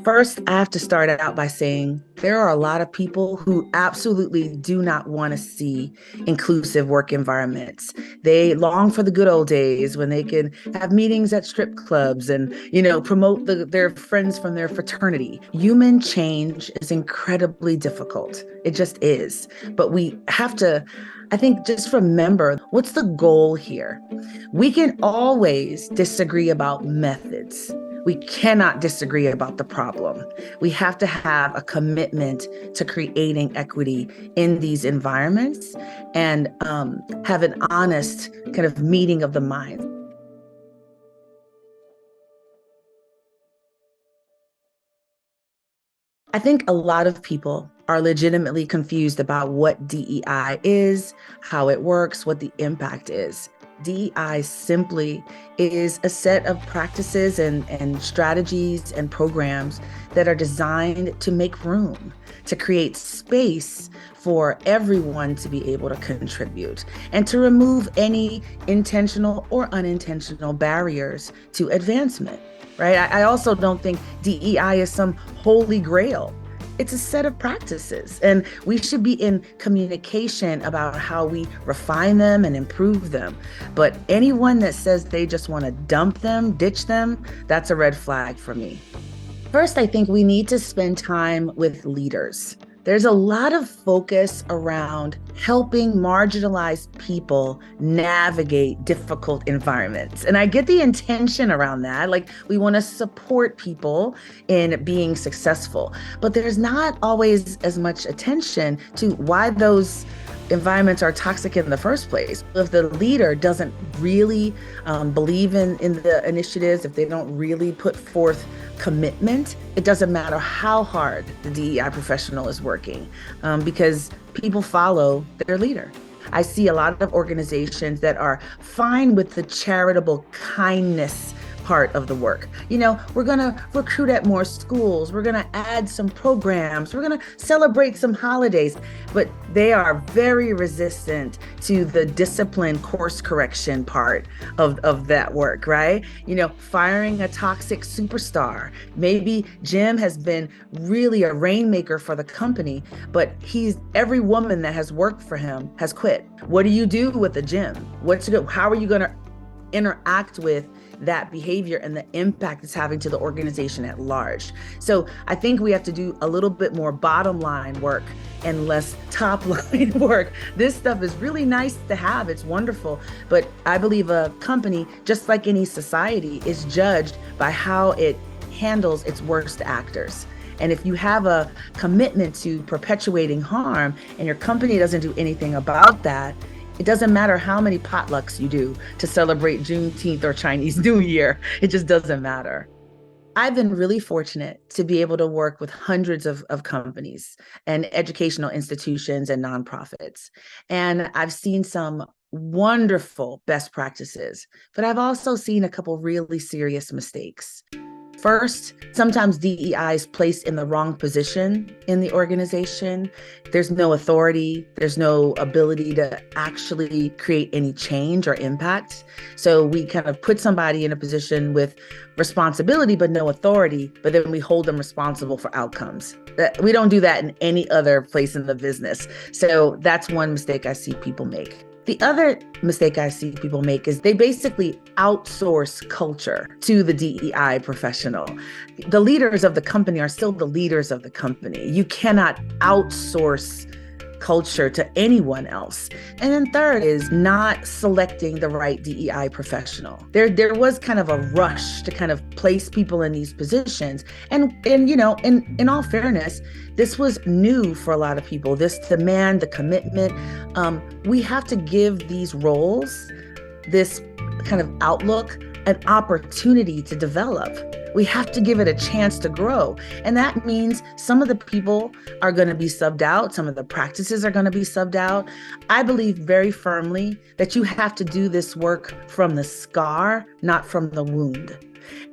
First, I have to start out by saying there are a lot of people who absolutely do not want to see inclusive work environments. They long for the good old days when they can have meetings at strip clubs and, promote their friends from their fraternity. Human change is incredibly difficult. It just is. But we have to, I think, just remember what's the goal here? We can always disagree about methods. We cannot disagree about the problem. We have to have a commitment to creating equity in these environments and have an honest kind of meeting of the minds. I think a lot of people are legitimately confused about what DEI is, how it works, what the impact is. DEI simply is a set of practices and strategies and programs that are designed to make room, to create space for everyone to be able to contribute and to remove any intentional or unintentional barriers to advancement. Right? I also don't think DEI is some holy grail. It's a set of practices, and we should be in communication about how we refine them and improve them. But anyone that says they just want to dump them, ditch them, that's a red flag for me. First, I think we need to spend time with leaders. There's a lot of focus around helping marginalized people navigate difficult environments. And I get the intention around that. Like, we want to support people in being successful, but there's not always as much attention to why those environments are toxic in the first place. If the leader doesn't really believe in the initiatives, if they don't really put forth commitment, it doesn't matter how hard the DEI professional is working, because people follow their leader. I see a lot of organizations that are fine with the charitable kindness part of the work. We're going to recruit at more schools. We're going to add some programs. We're going to celebrate some holidays. But they are very resistant to the discipline course correction part of that work, right? Firing a toxic superstar. Maybe Jim has been really a rainmaker for the company, but every woman that has worked for him has quit. What do you do with the Jim? How are you going to interact with that behavior and the impact it's having to the organization at large? So I think we have to do a little bit more bottom line work and less top line work. This stuff is really nice to have. It's wonderful. But I believe a company, just like any society, is judged by how it handles its worst actors. And if you have a commitment to perpetuating harm and your company doesn't do anything about that, it doesn't matter how many potlucks you do to celebrate Juneteenth or Chinese New Year. It just doesn't matter. I've been really fortunate to be able to work with hundreds of companies and educational institutions and nonprofits. And I've seen some wonderful best practices, but I've also seen a couple really serious mistakes. First, sometimes DEI is placed in the wrong position in the organization. There's no authority. There's no ability to actually create any change or impact. So we kind of put somebody in a position with responsibility, but no authority, but then we hold them responsible for outcomes. We don't do that in any other place in the business. So that's one mistake I see people make. The other mistake I see people make is they basically outsource culture to the DEI professional. The leaders of the company are still the leaders of the company. You cannot outsource culture to anyone else. And then third is not selecting the right DEI professional. There was kind of a rush to kind of place people in these positions. And in all fairness, this was new for a lot of people. This demand, the commitment. We have to give these roles, this kind of outlook, an opportunity to develop. We have to give it a chance to grow. And that means some of the people are going to be subbed out. Some of the practices are going to be subbed out. I believe very firmly that you have to do this work from the scar, not from the wound.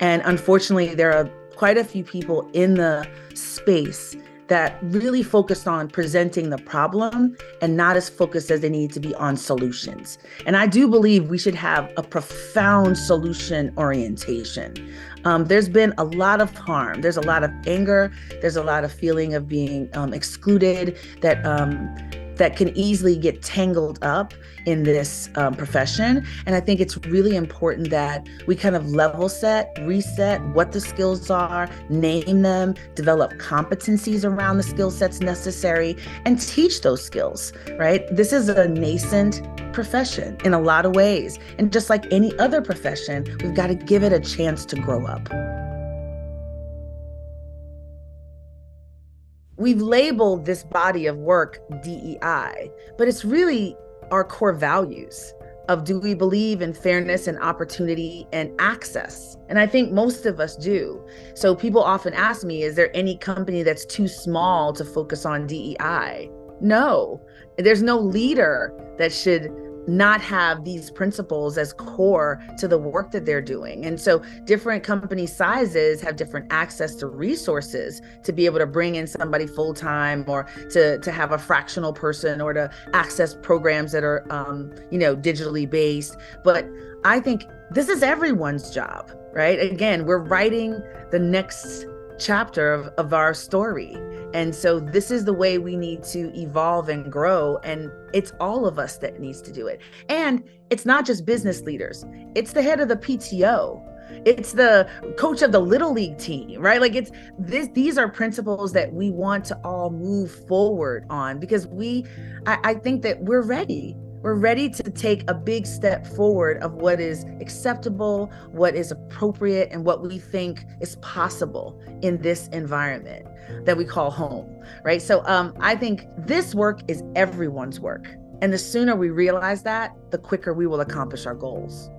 And unfortunately, there are quite a few people in the space that really focused on presenting the problem and not as focused as they need to be on solutions. And I do believe we should have a profound solution orientation. There's been a lot of harm. There's a lot of anger. There's a lot of feeling of being excluded that can easily get tangled up in this profession. And I think it's really important that we kind of level set, reset what the skills are, name them, develop competencies around the skill sets necessary, and teach those skills, right? This is a nascent profession in a lot of ways. And just like any other profession, we've got to give it a chance to grow up. We've labeled this body of work DEI, but it's really our core values of, do we believe in fairness and opportunity and access? And I think most of us do. So people often ask me, is there any company that's too small to focus on DEI? No, there's no leader that should not have these principles as core to the work that they're doing. And so different company sizes have different access to resources to be able to bring in somebody full-time, or to have a fractional person, or to access programs that are digitally based. But I think this is everyone's job, right? Again, we're writing the next chapter of our story. And so this is the way we need to evolve and grow. And it's all of us that needs to do it. And it's not just business leaders. It's the head of the PTO. It's the coach of the Little League team, right? Like these are principles that we want to all move forward on, because I think that we're ready. We're ready to take a big step forward of what is acceptable, what is appropriate, and what we think is possible in this environment that we call home, right? So I think this work is everyone's work. And the sooner we realize that, the quicker we will accomplish our goals.